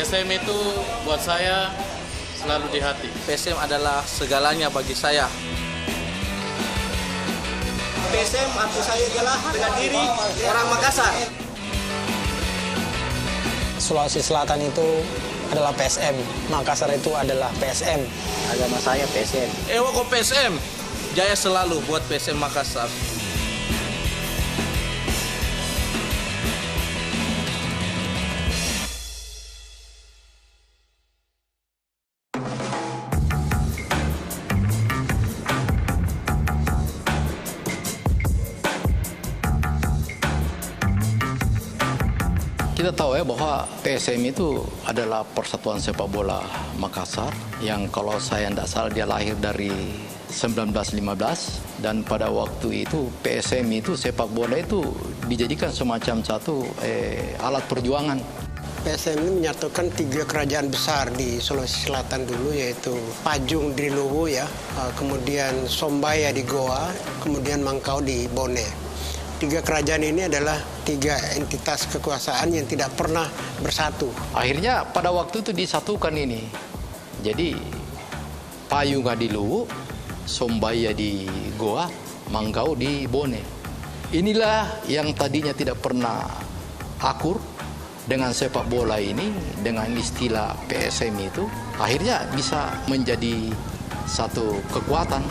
PSM itu buat saya selalu di hati. PSM adalah segalanya bagi saya. PSM arti saya adalah bela diri orang Makassar. Sulawesi Selatan itu adalah PSM, Makassar itu adalah PSM. Agama saya PSM. Ewa kok PSM, jaya selalu buat PSM Makassar. Kita tahu ya bahwa PSM itu adalah Persatuan Sepak Bola Makassar yang kalau saya tidak salah dia lahir dari 1915 dan pada waktu itu PSM itu sepak bola itu dijadikan semacam satu alat perjuangan. PSM ini menyatukan 3 kerajaan besar di Sulawesi Selatan dulu, yaitu Pajung di Luwu ya, kemudian Sombaya di Goa, kemudian Mangkau di Bone. 3 kerajaan ini adalah 3 entitas kekuasaan yang tidak pernah bersatu. Akhirnya pada waktu itu disatukan ini. Jadi Payung di Luwu, Sombaya di Goa, Mangkau di Bone. Inilah yang tadinya tidak pernah akur dengan sepak bola ini, dengan istilah PSM itu, akhirnya bisa menjadi satu kekuatan.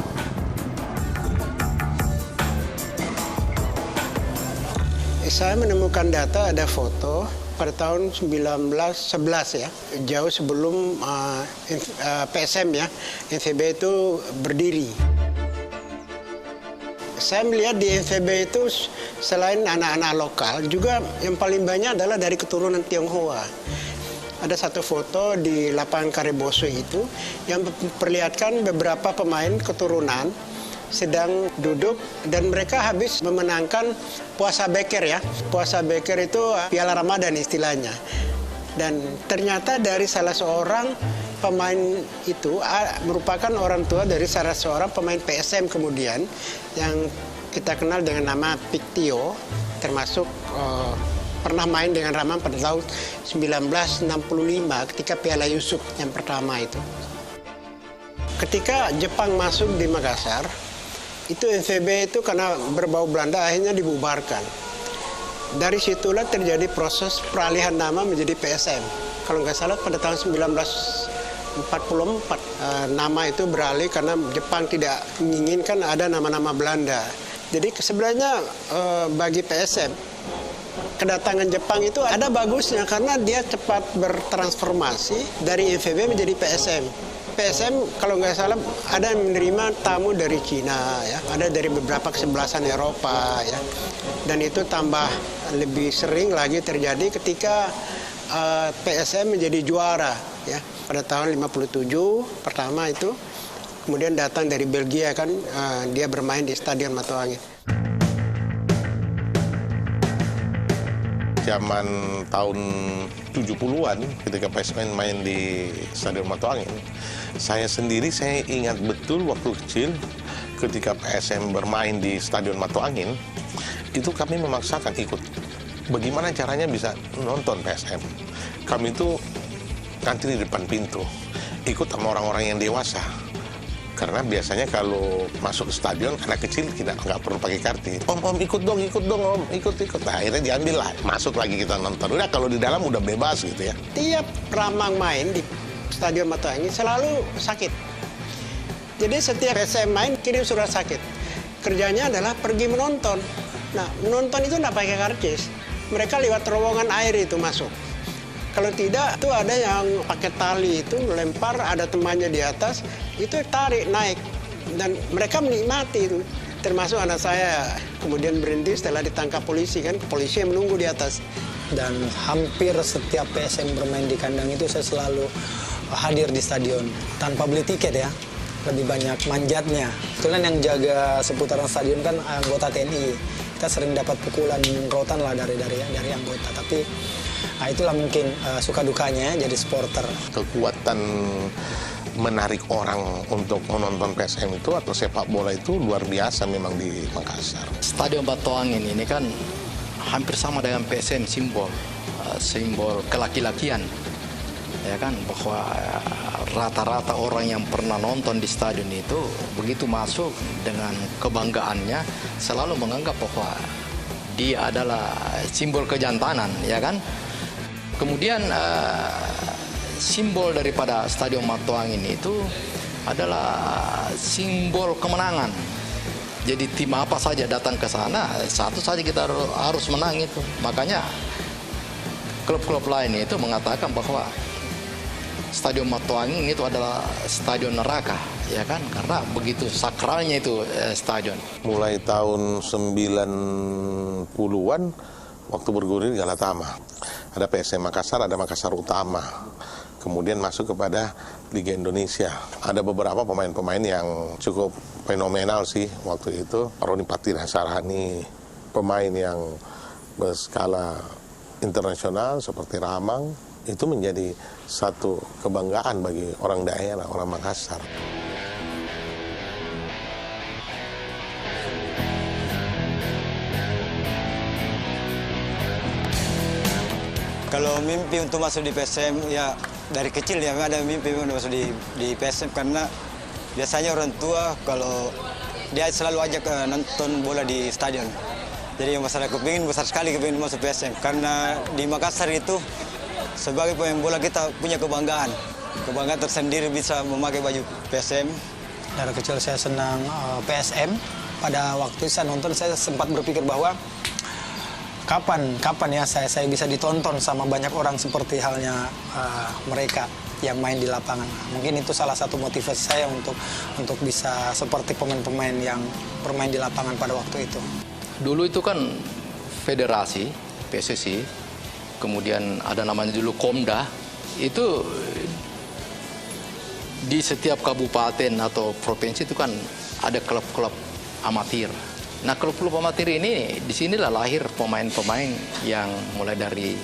Saya menemukan data, ada foto pada tahun 1911 ya, jauh sebelum PSM ya, NVB itu berdiri. Saya melihat di NVB itu selain anak-anak lokal, juga yang paling banyak adalah dari keturunan Tionghoa. Ada satu foto di lapangan Kareboso itu yang memperlihatkan beberapa pemain keturunan sedang duduk dan mereka habis memenangkan puasa beker ya. Puasa beker itu piala Ramadan istilahnya. Dan ternyata dari salah seorang pemain itu merupakan orang tua dari salah seorang pemain PSM kemudian yang kita kenal dengan nama Piktio, termasuk pernah main dengan Rama pada tahun 1965 ketika Piala Yusuf yang pertama itu. Ketika Jepang masuk di Makassar, itu NVB itu karena berbau Belanda akhirnya dibubarkan. Dari situlah terjadi proses peralihan nama menjadi PSM. Kalau nggak salah pada tahun 1944 nama itu beralih karena Jepang tidak menginginkan ada nama-nama Belanda. Jadi sebenarnya bagi PSM kedatangan Jepang itu ada bagusnya karena dia cepat bertransformasi dari NVB menjadi PSM. PSM kalau nggak salah ada yang menerima tamu dari Cina ya, ada dari beberapa kesebelasan Eropa ya, dan itu tambah lebih sering lagi terjadi ketika PSM menjadi juara ya pada tahun 57 pertama itu, kemudian datang dari Belgia kan, dia bermain di Stadion Matoangin. Zaman tahun 70-an ketika PSM main di Stadion Matoangin, saya ingat betul waktu kecil ketika PSM bermain di Stadion Matoangin, itu kami memaksakan ikut. Bagaimana caranya bisa nonton PSM? Kami itu ngantri di depan pintu, ikut sama orang-orang yang dewasa. Karena biasanya kalau masuk ke stadion, anak kecil nggak perlu pakai kartu. Om, ikut dong, om, ikut. Nah, akhirnya diambil lah, masuk lagi kita nonton. Udah kalau di dalam udah bebas gitu ya. Tiap Ramang main di Stadion Matoangin selalu sakit. Jadi setiap PSM main kirim surat sakit. Kerjanya adalah pergi menonton. Nah, menonton itu nggak pakai karcis. Mereka lewat terowongan air itu masuk. Kalau tidak, itu ada yang pakai tali itu melempar, ada temannya di atas, itu tarik naik. Dan mereka menikmati itu. Termasuk anak saya kemudian berhenti setelah ditangkap polisi kan, polisi yang menunggu di atas. Dan hampir setiap PSM bermain di kandang itu saya selalu hadir di stadion tanpa beli tiket ya. Lebih banyak manjatnya. Kebetulan yang jaga seputaran stadion kan anggota TNI. Kita sering dapat pukulan rotan lah dari anggota. Tapi itulah mungkin suka dukanya jadi supporter. Kekuatan menarik orang untuk menonton PSM itu atau sepak bola itu luar biasa memang di Makassar. Stadion Matoangin ini kan hampir sama dengan PSM, simbol kelaki-lakian. ya kan, bahwa rata-rata orang yang pernah nonton di stadion itu begitu masuk dengan kebanggaannya selalu menganggap bahwa dia adalah simbol kejantanan, ya kan. Kemudian simbol daripada Stadion Matoangin itu adalah simbol kemenangan. Jadi tim apa saja datang ke sana, satu saja kita harus menang itu. Makanya klub-klub lain itu mengatakan bahwa Stadion Matoangin itu adalah stadion neraka, ya kan? Karena begitu sakralnya itu stadion. Mulai tahun 90-an waktu bergulir di Galatama. Ada PSM Makassar, ada Makassar Utama. Kemudian masuk kepada Liga Indonesia. Ada beberapa pemain-pemain yang cukup fenomenal sih waktu itu. Roni Patina Sarhani, pemain yang berskala internasional seperti Ramang, itu menjadi satu kebanggaan bagi orang daerah, orang Makassar. Kalau mimpi untuk masuk di PSM, ya dari kecil ya ada mimpi untuk masuk di PSM, karena biasanya orang tua kalau dia selalu ajak nonton bola di stadion. Jadi yang masalah kepingin besar sekali kepingin masuk PSM, karena di Makassar itu sebagai pemain bola kita punya kebanggaan tersendiri bisa memakai baju PSM. Dari kecil saya senang PSM. Pada waktu saya nonton saya sempat berpikir bahwa kapan ya saya bisa ditonton sama banyak orang seperti halnya mereka yang main di lapangan. Mungkin itu salah satu motivasi saya untuk bisa seperti pemain-pemain yang bermain di lapangan pada waktu itu. Dulu itu kan federasi, PSSI, kemudian ada namanya dulu Komda, itu di setiap kabupaten atau provinsi itu kan ada klub-klub amatir. Nah, klub-klub amatir ini, disinilah lahir pemain-pemain yang mulai dari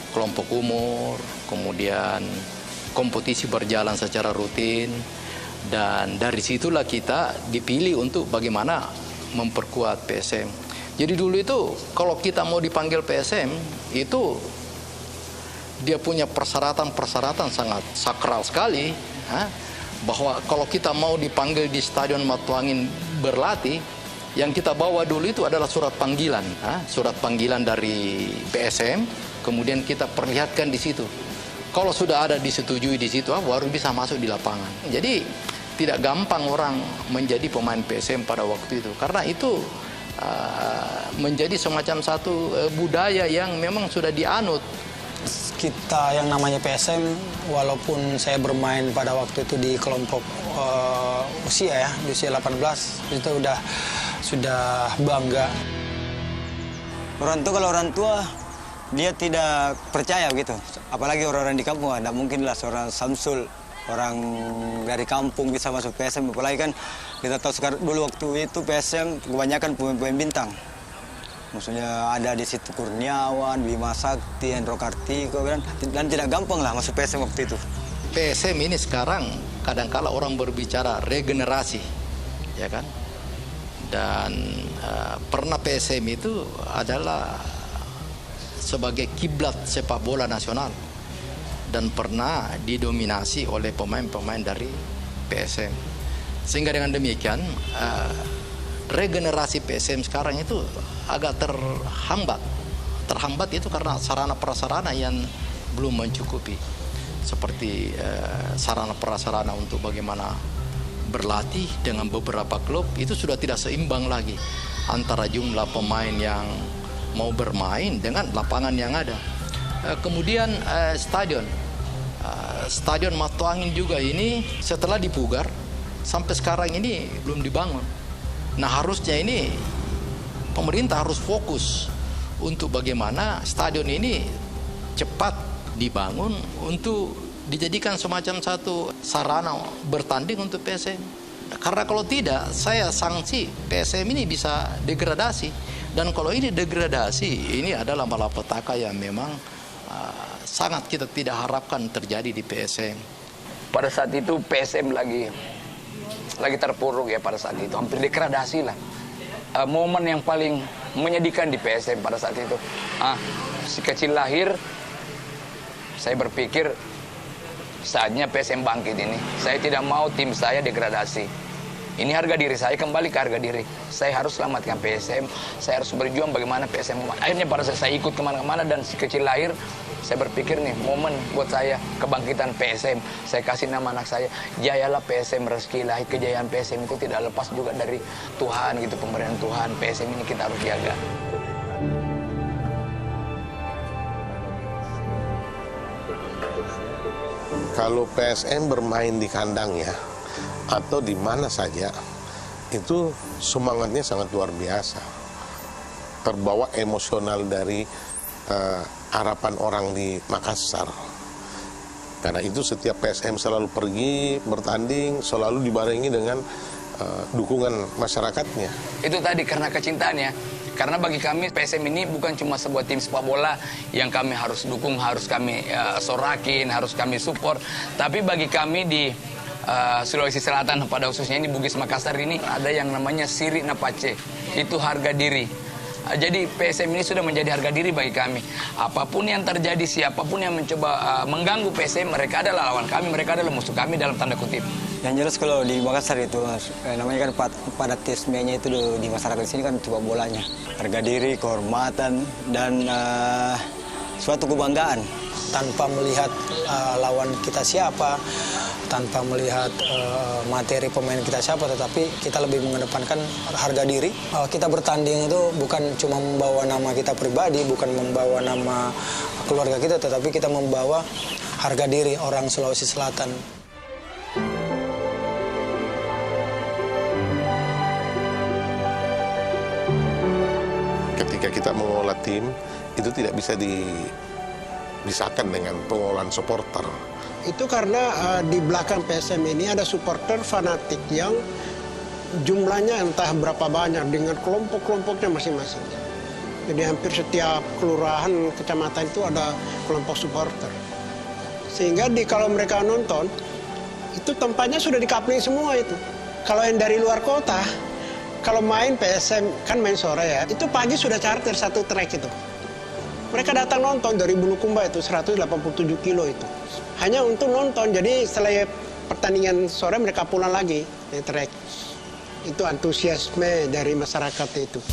kelompok umur, kemudian kompetisi berjalan secara rutin, dan dari situlah kita dipilih untuk bagaimana memperkuat PSM. Jadi dulu itu kalau kita mau dipanggil PSM itu dia punya persyaratan sangat sakral sekali, bahwa kalau kita mau dipanggil di Stadion Matoangin berlatih, yang kita bawa dulu itu adalah surat panggilan dari PSM, kemudian kita perlihatkan di situ. Kalau sudah ada disetujui di situ, baru bisa masuk di lapangan. Jadi tidak gampang orang menjadi pemain PSM pada waktu itu, karena itu menjadi semacam satu budaya yang memang sudah dianut. Kita yang namanya PSM, walaupun saya bermain pada waktu itu di kelompok usia ya, di usia 18, itu sudah bangga. Kalau orang tua dia tidak percaya begitu, apalagi orang-orang di kampung. Tidak mungkin lah seorang Samsul, orang dari kampung bisa masuk PSM. Apalagi kan kita tahu sekarang, dulu waktu itu PSM kebanyakan pemain bintang. Maksudnya ada di situ Kurniawan, Bima Sakti, Hendro Kartiko, dan tidak gampang lah masuk PSM waktu itu. PSM ini sekarang kadangkala orang berbicara regenerasi, ya kan? Dan pernah PSM itu adalah sebagai kiblat sepak bola nasional dan pernah didominasi oleh pemain-pemain dari PSM. Sehingga dengan demikian regenerasi PSM sekarang itu agak terhambat itu karena sarana prasarana yang belum mencukupi, seperti sarana prasarana untuk bagaimana berlatih dengan beberapa klub itu sudah tidak seimbang lagi antara jumlah pemain yang mau bermain dengan lapangan yang ada. Kemudian stadion Matoangin juga ini setelah dipugar sampai sekarang ini belum dibangun. Nah, harusnya ini pemerintah harus fokus untuk bagaimana stadion ini cepat dibangun untuk dijadikan semacam satu sarana bertanding untuk PSM. Karena kalau tidak, saya sanksi PSM ini bisa degradasi. Dan kalau ini degradasi, ini adalah malapetaka yang memang sangat kita tidak harapkan terjadi di PSM. Pada saat itu PSM lagi terpuruk ya pada saat itu, hampir degradasi lah. Momen yang paling menyedihkan di PSM pada saat itu. Si kecil lahir, saya berpikir saatnya PSM bangkit ini. Saya tidak mau tim saya degradasi. Ini harga diri saya, kembali ke harga diri. Saya harus selamatkan PSM, saya harus berjuang bagaimana PSM. Akhirnya pada saat saya ikut kemana-mana dan si kecil lahir, saya berpikir nih, momen buat saya, kebangkitan PSM. Saya kasih nama anak saya, jayalah PSM, rezeki lahir. Kejayaan PSM itu tidak lepas juga dari Tuhan gitu, pemberian Tuhan. PSM ini kita harus jaga. Kalau PSM bermain di kandangnya atau di mana saja, itu semangatnya sangat luar biasa. Terbawa emosional dari harapan orang di Makassar. Karena itu setiap PSM selalu pergi bertanding, selalu dibarengi dengan dukungan masyarakatnya. Itu tadi karena kecintaannya. Karena bagi kami PSM ini bukan cuma sebuah tim sepak bola yang kami harus dukung, harus kami sorakin, harus kami support. Tapi bagi kami di Sulawesi Selatan, pada khususnya ini Bugis Makassar ini, ada yang namanya Siri Napace. Itu harga diri. Jadi PSM ini sudah menjadi harga diri bagi kami. Apapun yang terjadi, siapapun yang mencoba mengganggu PSM, mereka adalah lawan kami, mereka adalah musuh kami dalam tanda kutip. Yang jelas kalau di Makassar itu namanya kan fanatismenya itu di masyarakat sini kan sepak bolanya. Harga diri, kehormatan, dan suatu kebanggaan. Tanpa melihat lawan kita siapa, tanpa melihat materi pemain kita siapa, tetapi kita lebih mengedepankan harga diri. Kita bertanding itu bukan cuma membawa nama kita pribadi, bukan membawa nama keluarga kita, tetapi kita membawa harga diri orang Sulawesi Selatan. Ketika kita mengelola tim, itu tidak bisa dipisahkan dengan pengolahan supporter. Itu karena di belakang PSM ini ada supporter fanatik yang jumlahnya entah berapa banyak dengan kelompok-kelompoknya masing-masing. Jadi hampir setiap kelurahan, kecamatan itu ada kelompok supporter. Sehingga kalau mereka nonton, itu tempatnya sudah dikapling semua itu. Kalau yang dari luar kota, kalau main PSM, kan main sore ya, itu pagi sudah charter satu trek itu. Mereka datang nonton dari Bulukumba itu 187 kilo itu. Hanya untuk nonton, jadi setelah pertandingan sore mereka pulang lagi naik trek. Itu antusiasme dari masyarakat itu.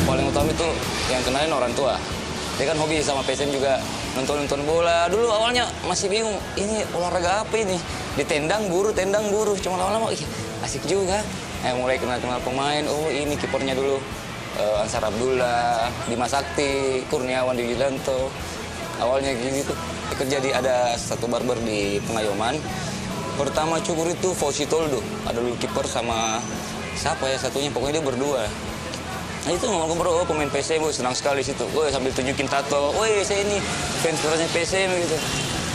Paling utama itu yang kenalin orang tua. Dia kan hobi sama PSM juga, nonton bola. Dulu awalnya masih bingung, ini olahraga apa ini? Ditendang buru, cuma lama-lama asik juga. Mulai kenal-kenal pemain, oh ini kipernya dulu. Ansar Abdullah, Dimas Sakti, Kurniawan di Wilanto. Awalnya gitu. Kerja ada satu barber di Pengayoman. Pertama cukur itu Fauzi Toldo. Ada dulu kiper sama siapa ya satunya, pokoknya dia berdua. Nah itu ngobrol-ngobrol, oh pemain PSM, senang sekali situ. Sambil tunjukin tato, saya ini fans beratnya PSM gitu.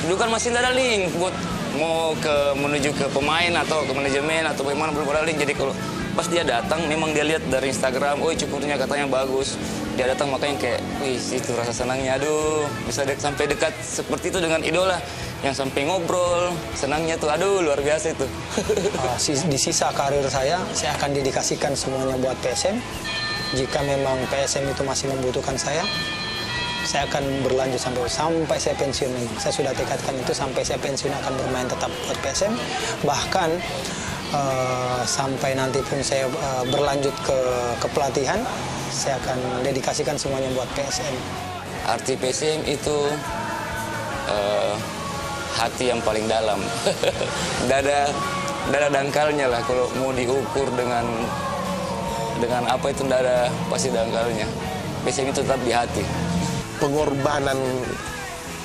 Dulu kan masih tidak ada link buat mau menuju ke pemain atau ke manajemen atau bagaimana, belum ada link. Jadi kalau pas dia datang, memang dia lihat dari Instagram, cukurnya katanya bagus. Dia datang makanya kayak, itu rasa senangnya. Aduh, bisa sampai dekat seperti itu dengan idola. Yang sampai ngobrol, senangnya tuh, aduh luar biasa itu. Di sisa karir saya akan dedikasikan semuanya buat PSM. Jika memang PSM itu masih membutuhkan saya akan berlanjut sampai saya pensiun. Saya sudah tekadkan itu, sampai saya pensiun akan bermain tetap buat PSM. Bahkan sampai nanti pun saya berlanjut ke pelatihan, saya akan dedikasikan semuanya buat PSM. Arti PSM itu hati yang paling dalam. dada dangkalnya lah, kalau mau diukur dengan apa itu dada pasti dangkalnya. PSM itu tetap di hati. Pengorbanan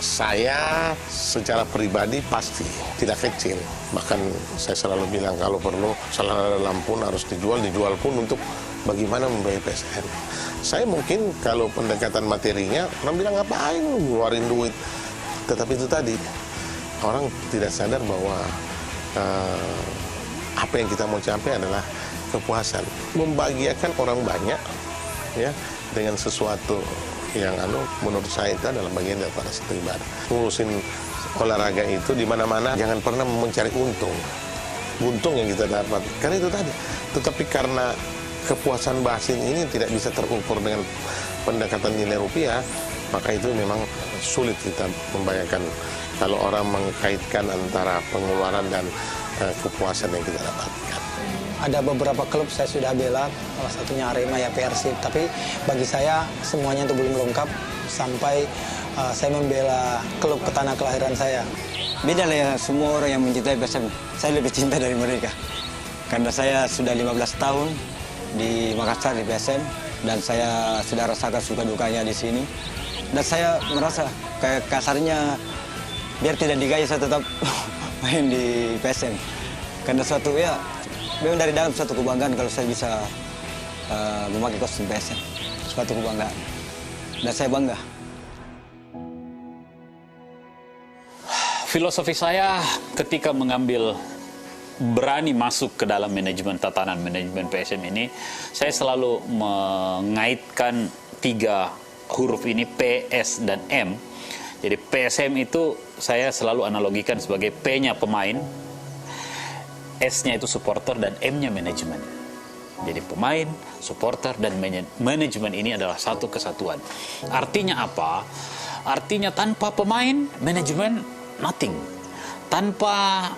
saya secara pribadi pasti tidak kecil. Bahkan saya selalu bilang kalau perlu salah dalam pun harus dijual pun untuk bagaimana membayar PSM. Saya mungkin kalau pendekatan materinya, orang bilang ngapain ngeluarin duit. Tetapi itu tadi, orang tidak sadar bahwa apa yang kita mau capai adalah kepuasan. Membahagiakan orang banyak ya dengan sesuatu yang menurut saya itu adalah bagian daripada satu ibadah. Ngurusin olahraga itu di mana-mana jangan pernah mencari untung yang kita dapat. Karena itu tadi. Tetapi karena kepuasan batin ini tidak bisa terukur dengan pendekatan nilai rupiah, Maka itu memang sulit kita membayangkan kalau orang mengkaitkan antara pengeluaran dan kepuasan yang kita dapatkan. Ada beberapa klub saya sudah bela, salah satunya Arema ya, Persib. Tapi bagi saya semuanya itu belum lengkap sampai saya membela klub ke tanah kelahiran saya. Beda lah ya, semua orang yang mencintai PSM, saya lebih cinta dari mereka. Karena saya sudah 15 tahun di Makassar di PSM dan saya sudah rasakan suka dukanya di sini. Dan saya merasa kayak kasarnya biar tidak digaya saya tetap main di PSM. Karena suatu ya memang dari dalam suatu kebanggaan kalau saya bisa memakai kostum PSM. Suatu kebanggaan. Dan saya bangga. Filosofi saya ketika berani masuk ke dalam tatanan manajemen PSM ini, saya selalu mengaitkan 3 huruf ini, P, S, dan M. Jadi PSM itu saya selalu analogikan sebagai P-nya pemain, S-nya itu supporter, dan M-nya manajemen. Jadi pemain, supporter, dan manajemen ini adalah satu kesatuan. Artinya apa? Artinya tanpa pemain, manajemen nothing. Tanpa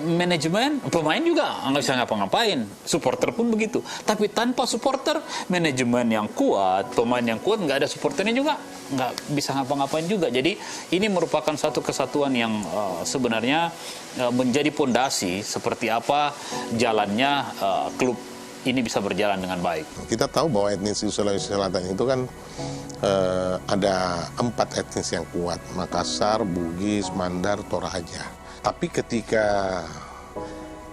manajemen, pemain juga nggak bisa ngapa-ngapain. Supporter pun begitu. Tapi tanpa supporter, manajemen yang kuat, pemain yang kuat, nggak ada supporternya juga nggak bisa ngapa-ngapain juga. Jadi ini merupakan satu kesatuan yang sebenarnya menjadi pondasi seperti apa jalannya klub ini bisa berjalan dengan baik. Kita tahu bahwa etnis di Sulawesi Selatan itu kan ada 4 etnis yang kuat, Makassar, Bugis, Mandar, Toraja. Tapi ketika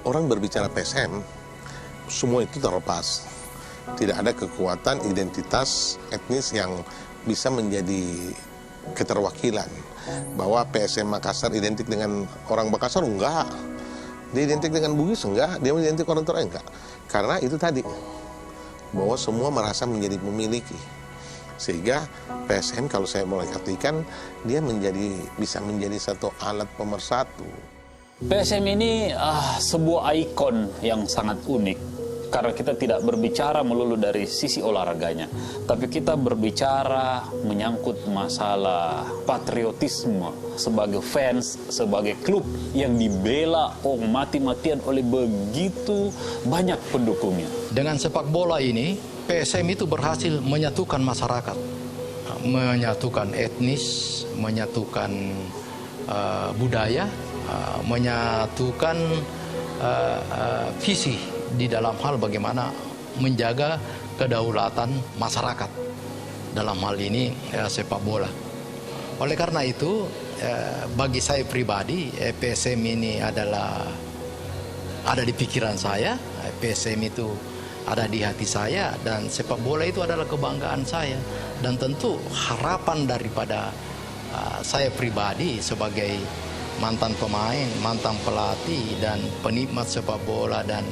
orang berbicara PSM, semua itu terlepas. Tidak ada kekuatan identitas etnis yang bisa menjadi keterwakilan. Bahwa PSM Makassar identik dengan orang Makassar, enggak. Dia identik dengan Bugis, enggak. Dia identik orang Toraja, enggak. Karena itu tadi, bahwa semua merasa menjadi memiliki. Sehingga PSM kalau saya boleh katakan, dia bisa menjadi satu alat pemersatu. PSM ini sebuah ikon yang sangat unik. Karena kita tidak berbicara melulu dari sisi olahraganya, tapi kita berbicara menyangkut masalah patriotisme sebagai fans, sebagai klub yang dibela mati-matian oleh begitu banyak pendukungnya. Dengan sepak bola ini, PSM itu berhasil menyatukan masyarakat, menyatukan etnis, menyatukan budaya, menyatukan visi di dalam hal bagaimana menjaga kedaulatan masyarakat dalam hal ini sepak bola. Oleh karena itu bagi saya pribadi PSM ini ada di pikiran saya, PSM itu ada di hati saya, dan sepak bola itu adalah kebanggaan saya, dan tentu harapan daripada saya pribadi sebagai mantan pemain, mantan pelatih, dan penikmat sepak bola dan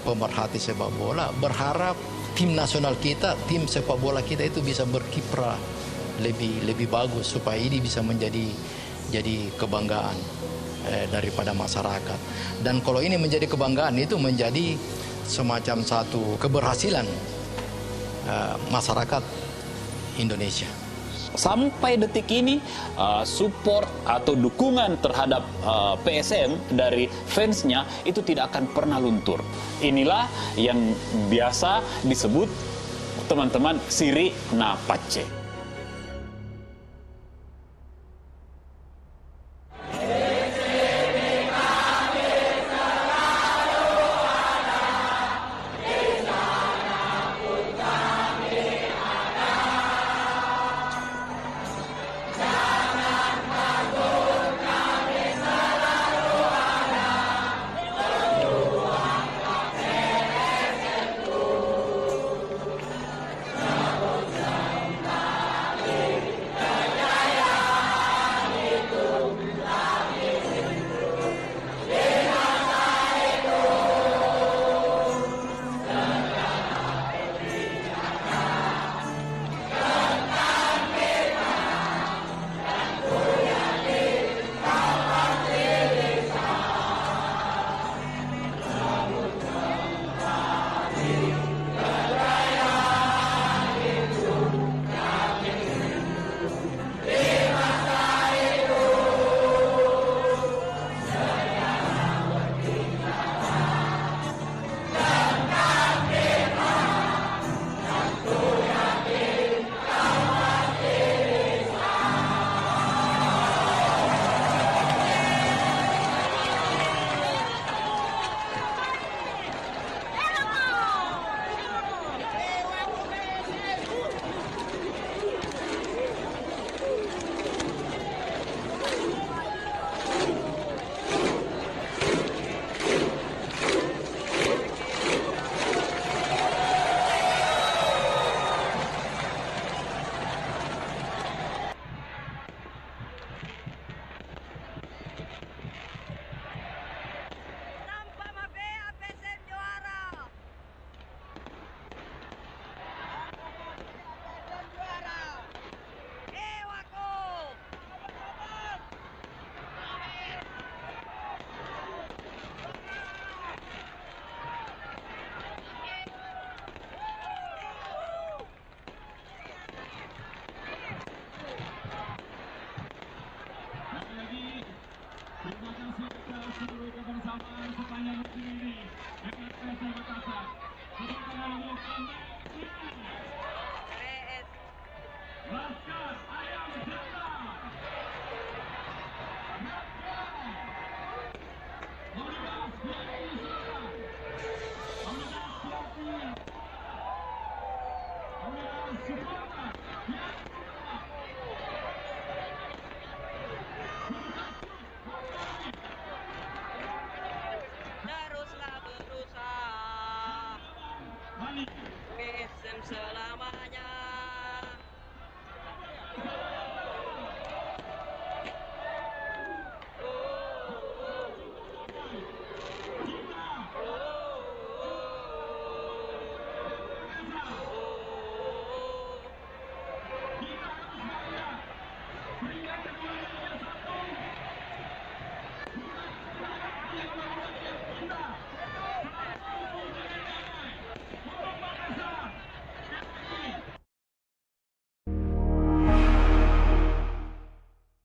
pemerhati sepak bola, berharap tim nasional kita, tim sepak bola kita itu bisa berkiprah lebih bagus supaya ini bisa menjadi kebanggaan daripada masyarakat. Dan kalau ini menjadi kebanggaan, itu menjadi semacam satu keberhasilan masyarakat Indonesia. Sampai detik ini support atau dukungan terhadap PSM dari fansnya itu tidak akan pernah luntur. Inilah yang biasa disebut teman-teman Siri na Pace. Teruslah berusaha, PSM selamanya.